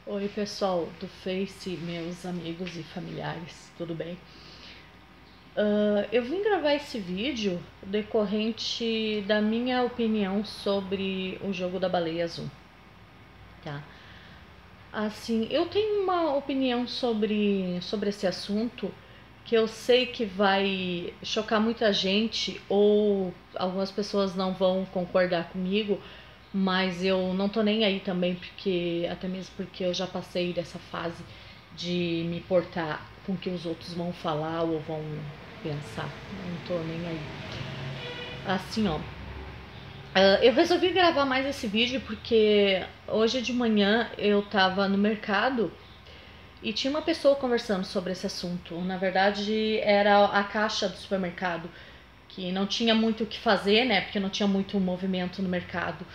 Oi pessoal do Face, meus amigos e familiares, tudo bem? Eu vim gravar esse vídeo decorrente da minha opinião sobre o jogo da baleia azul, tá? Assim, eu tenho uma opinião sobre esse assunto que eu sei que vai chocar muita gente ou algumas pessoas não vão concordar comigo, mas eu não tô nem aí também, porque até mesmo porque eu já passei dessa fase de me importar com o que os outros vão falar ou vão pensar. Não tô nem aí. Assim, ó, eu resolvi gravar mais esse vídeo porque hoje de manhã eu tava no mercado e tinha uma pessoa conversando sobre esse assunto. Na verdade, era a caixa do supermercado, que não tinha muito o que fazer, né? Porque não tinha muito movimento no mercado.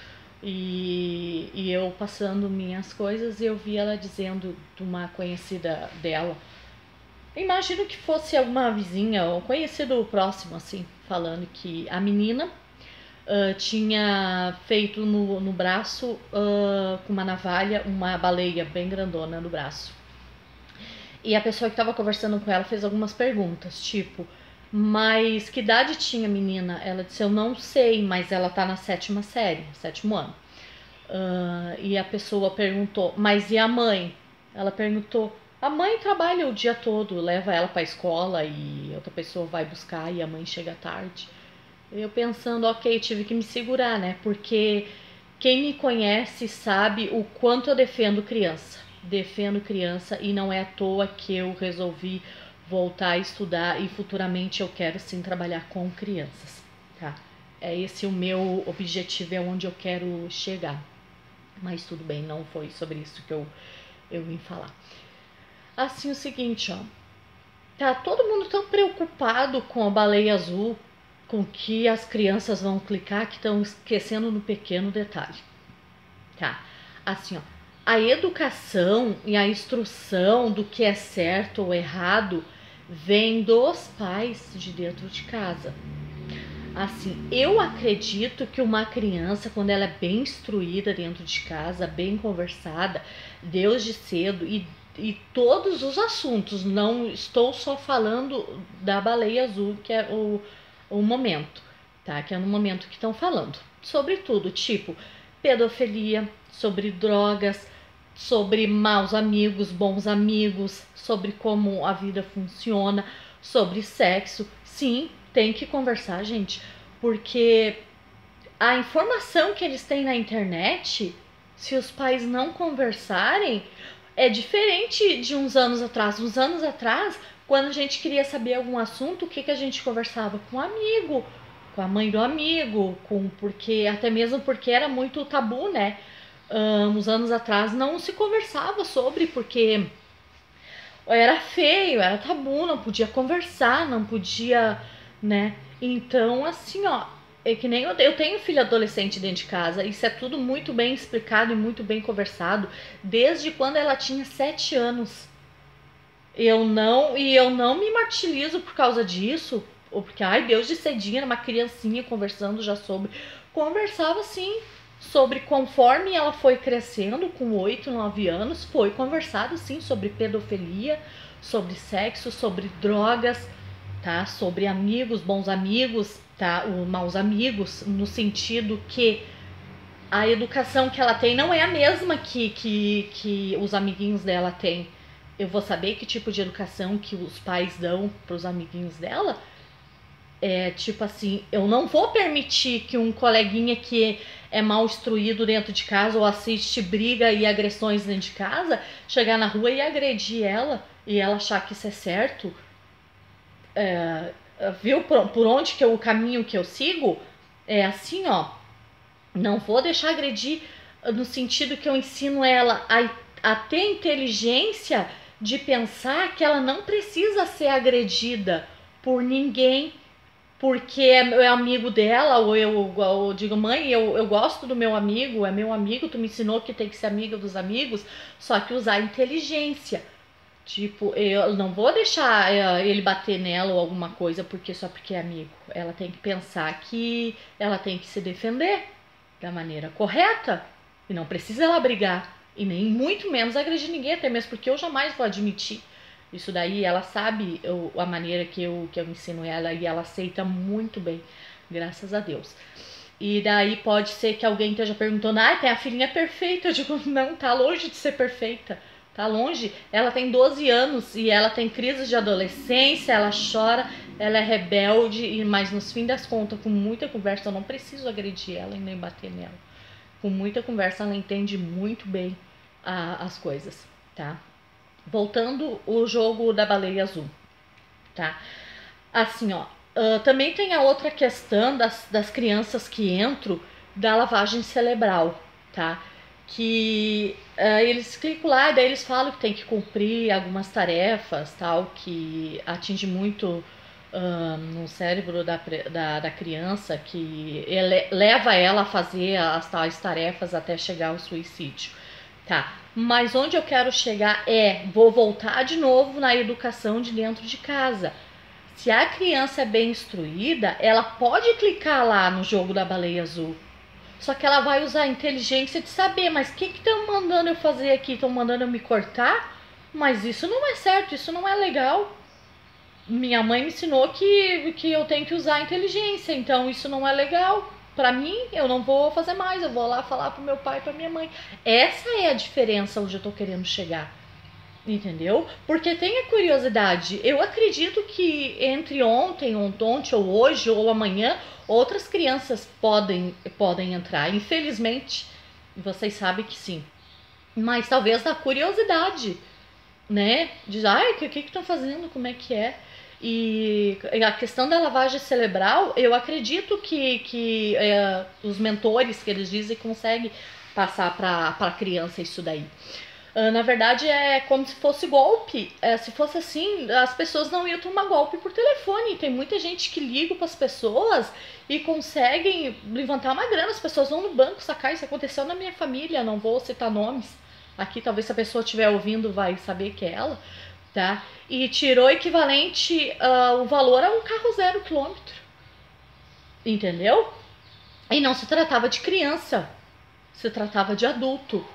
E eu passando minhas coisas e eu vi ela dizendo de uma conhecida dela. Imagino que fosse alguma vizinha ou conhecido próximo, assim, falando que a menina tinha feito no braço, com uma navalha, uma baleia bem grandona no braço. E a pessoa que estava conversando com ela fez algumas perguntas, tipo, mas que idade tinha a menina? Ela disse, eu não sei, mas ela tá na 7ª série, 7º ano. E a pessoa perguntou, mas e a mãe? Ela perguntou, a mãe trabalha o dia todo, leva ela pra escola e outra pessoa vai buscar e a mãe chega tarde. Eu pensando, ok, tive que me segurar, né? Porque quem me conhece sabe o quanto eu defendo criança. Defendo criança e não é à toa que eu resolvi voltar a estudar e futuramente eu quero sim trabalhar com crianças, tá? É esse o meu objetivo, é onde eu quero chegar. Mas tudo bem, não foi sobre isso que eu vim falar. Assim, o seguinte, ó. Tá todo mundo tão preocupado com a baleia azul, com que as crianças vão clicar, que estão esquecendo no pequeno detalhe. Tá? Assim, ó. A educação e a instrução do que é certo ou errado vem dos pais de dentro de casa. Assim, eu acredito que uma criança, quando ela é bem instruída dentro de casa, bem conversada, desde cedo e todos os assuntos, não estou só falando da baleia azul, que é o momento, tá? Que é no momento que estão falando. Sobre tudo, tipo pedofilia, sobre drogas, sobre maus amigos, bons amigos, sobre como a vida funciona, sobre sexo. Sim, tem que conversar, gente, porque a informação que eles têm na internet, se os pais não conversarem, é diferente de uns anos atrás. Uns anos atrás, quando a gente queria saber algum assunto, o que a gente conversava? Com um amigo, com a mãe do amigo, porque até mesmo porque era muito tabu, né? Uns anos atrás não se conversava sobre, porque era feio, era tabu, não podia conversar, não podia, né? Então, assim, ó, é que nem eu tenho filho adolescente dentro de casa, isso é tudo muito bem explicado e muito bem conversado, desde quando ela tinha 7 anos. Eu não me martirizo por causa disso, ou porque, ai, Deus de cedinha, era uma criancinha conversando já sobre. Conversava sim, sobre conforme ela foi crescendo, com 8, 9 anos, foi conversado sim sobre pedofilia, sobre sexo, sobre drogas, tá? Sobre amigos, bons amigos, tá? Os maus amigos, no sentido que a educação que ela tem não é a mesma que os amiguinhos dela têm. Eu vou saber que tipo de educação que os pais dão para os amiguinhos dela. É tipo assim, eu não vou permitir que um coleguinha que é mal instruído dentro de casa ou assiste briga e agressões dentro de casa, chegar na rua e agredir ela e ela achar que isso é certo. Viu por onde que o caminho que eu sigo? É assim, ó. Não vou deixar agredir no sentido que eu ensino ela a ter inteligência de pensar que ela não precisa ser agredida por ninguém porque é amigo dela, ou eu digo, mãe, eu gosto do meu amigo, é meu amigo, tu me ensinou que tem que ser amiga dos amigos, só que usar inteligência. Tipo, eu não vou deixar ele bater nela ou alguma coisa só porque é amigo. Ela tem que pensar que ela tem que se defender da maneira correta. E não precisa ela brigar. E nem muito menos agredir ninguém, até mesmo porque eu jamais vou admitir isso daí. Ela sabe a maneira que eu ensino ela e ela aceita muito bem, graças a Deus. E daí pode ser que alguém esteja perguntando, tem a filhinha perfeita. Eu digo, não, tá longe de ser perfeita. Tá longe. Ela tem 12 anos e ela tem crises de adolescência, ela chora, ela é rebelde, mas no fim das contas, com muita conversa, eu não preciso agredir ela e nem bater nela. Com muita conversa, ela entende muito bem as coisas, tá? Voltando o jogo da baleia azul, tá? Assim, ó, também tem a outra questão das crianças que entram da lavagem cerebral, tá? Que eles clicam lá e daí eles falam que tem que cumprir algumas tarefas, tal, que atinge muito no cérebro da criança, que leva ela a fazer as tais tarefas até chegar ao suicídio, tá? Mas onde eu quero chegar vou voltar de novo na educação de dentro de casa. Se a criança é bem instruída, ela pode clicar lá no jogo da baleia azul. Só que ela vai usar a inteligência de saber, mas o que estão mandando eu fazer aqui? Estão mandando eu me cortar? Mas isso não é certo, isso não é legal. Minha mãe me ensinou que eu tenho que usar a inteligência, então isso não é legal. Pra mim, eu não vou fazer mais, eu vou lá falar pro meu pai e pra minha mãe. Essa é a diferença onde eu tô querendo chegar. Entendeu? Porque tem a curiosidade. Eu acredito que entre ontem ou hoje ou amanhã, outras crianças podem entrar. Infelizmente, vocês sabem que sim. Mas talvez da curiosidade, né? De, o que estão fazendo? Como é que é? E a questão da lavagem cerebral, eu acredito que os mentores que eles dizem conseguem passar para a criança isso daí. Na verdade, é como se fosse golpe. Se fosse assim, as pessoas não iam tomar golpe por telefone. Tem muita gente que liga para as pessoas e conseguem levantar uma grana. As pessoas vão no banco sacar. Isso aconteceu na minha família, não vou citar nomes. Aqui, talvez se a pessoa estiver ouvindo vai saber que é ela, tá? E tirou equivalente, o valor a um carro 0 quilômetro. Entendeu? E não se tratava de criança, se tratava de adulto,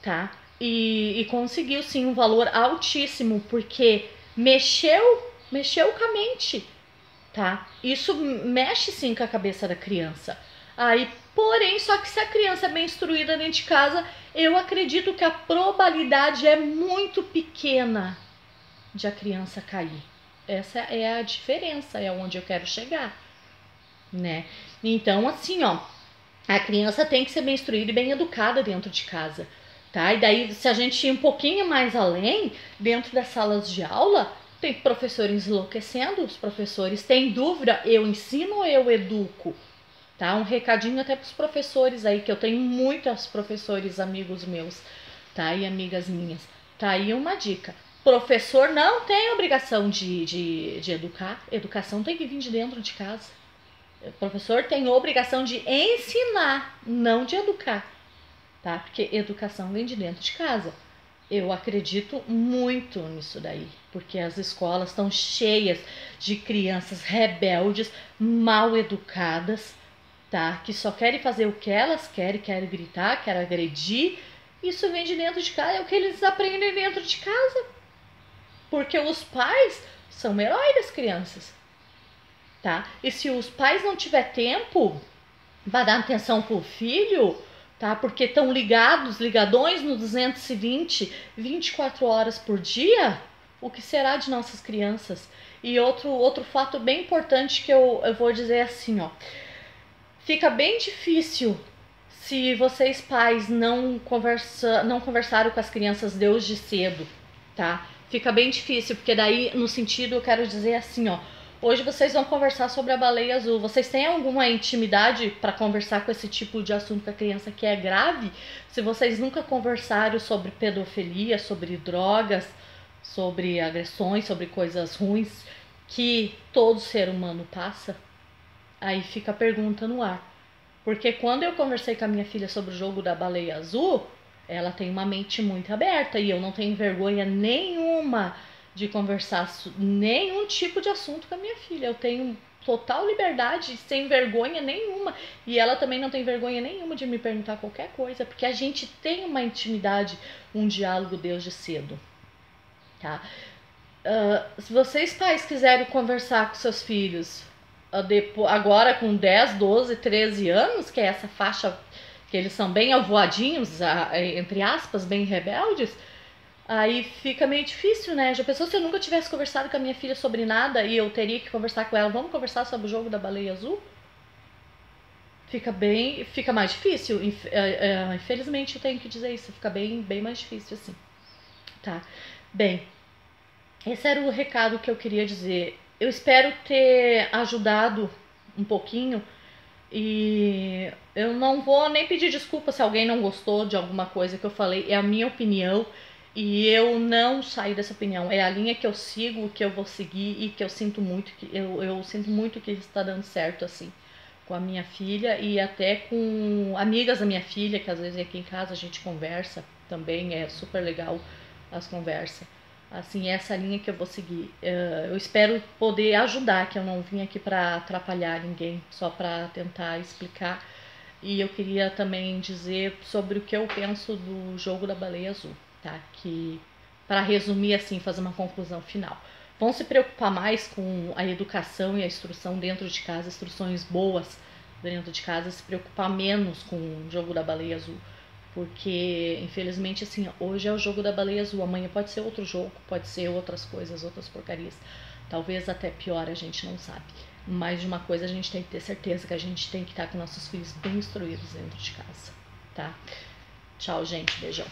tá? E conseguiu sim um valor altíssimo, porque mexeu com a mente, tá? Isso mexe sim com a cabeça da criança. Aí, porém, só que se a criança é bem instruída dentro de casa, eu acredito que a probabilidade é muito pequena de a criança cair. Essa é a diferença, é onde eu quero chegar, né? Então, assim, ó, a criança tem que ser bem instruída e bem educada dentro de casa. Tá? E daí, se a gente ir um pouquinho mais além, dentro das salas de aula, tem professores enlouquecendo, os professores têm dúvida, eu ensino ou eu educo? Tá? Um recadinho até para os professores aí, que eu tenho muitos professores amigos meus, tá? E amigas minhas. Tá aí uma dica. Professor não tem obrigação de educar, educação tem que vir de dentro de casa. O professor tem obrigação de ensinar, não de educar. Tá? Porque educação vem de dentro de casa. Eu acredito muito nisso daí, porque as escolas estão cheias de crianças rebeldes, mal educadas, tá? Que só querem fazer o que elas querem gritar, querem agredir. Isso vem de dentro de casa, é o que eles aprendem dentro de casa. Porque os pais são heróis das crianças, tá? E se os pais não tiver tempo para dar atenção pro filho, tá? Porque estão ligadões no 220, 24 horas por dia, o que será de nossas crianças? E outro fato bem importante que eu vou dizer assim, ó. Fica bem difícil se vocês pais não conversaram com as crianças desde cedo, tá? Fica bem difícil, porque daí, no sentido, eu quero dizer assim, ó. Hoje vocês vão conversar sobre a baleia azul. Vocês têm alguma intimidade para conversar com esse tipo de assunto com a criança que é grave? Se vocês nunca conversaram sobre pedofilia, sobre drogas, sobre agressões, sobre coisas ruins que todo ser humano passa, aí fica a pergunta no ar. Porque quando eu conversei com a minha filha sobre o jogo da baleia azul, ela tem uma mente muito aberta e eu não tenho vergonha nenhuma de conversar nenhum tipo de assunto com a minha filha. Eu tenho total liberdade, sem vergonha nenhuma. E ela também não tem vergonha nenhuma de me perguntar qualquer coisa, porque a gente tem uma intimidade, um diálogo desde cedo, tá? Se vocês pais quiserem conversar com seus filhos agora com 10, 12, 13 anos, que é essa faixa que eles são bem avoadinhos, entre aspas, bem rebeldes, aí fica meio difícil, né? Já pensou se eu nunca tivesse conversado com a minha filha sobre nada e eu teria que conversar com ela? Vamos conversar sobre o jogo da baleia azul? Fica mais difícil. Infelizmente eu tenho que dizer isso, fica bem mais difícil assim, tá? Bem, esse era o recado que eu queria dizer. Eu espero ter ajudado um pouquinho e eu não vou nem pedir desculpa se alguém não gostou de alguma coisa que eu falei. É a minha opinião e eu não saio dessa opinião. É a linha que eu sigo, que eu vou seguir e que eu sinto muito que eu sinto muito que está dando certo assim com a minha filha e até com amigas da minha filha, que às vezes aqui em casa a gente conversa também, é super legal as conversas. Assim, essa linha que eu vou seguir. Eu espero poder ajudar, que eu não vim aqui para atrapalhar ninguém, só para tentar explicar. E eu queria também dizer sobre o que eu penso do jogo da baleia azul, tá? Que, para resumir assim, fazer uma conclusão final. Vão se preocupar mais com a educação e a instrução dentro de casa, instruções boas dentro de casa, se preocupar menos com o jogo da baleia azul. Porque, infelizmente, assim, hoje é o jogo da baleia azul, amanhã pode ser outro jogo, pode ser outras coisas, outras porcarias. Talvez até pior, a gente não sabe. Mas de uma coisa a gente tem que ter certeza, que a gente tem que estar com nossos filhos bem instruídos dentro de casa, tá? Tchau, gente. Beijão.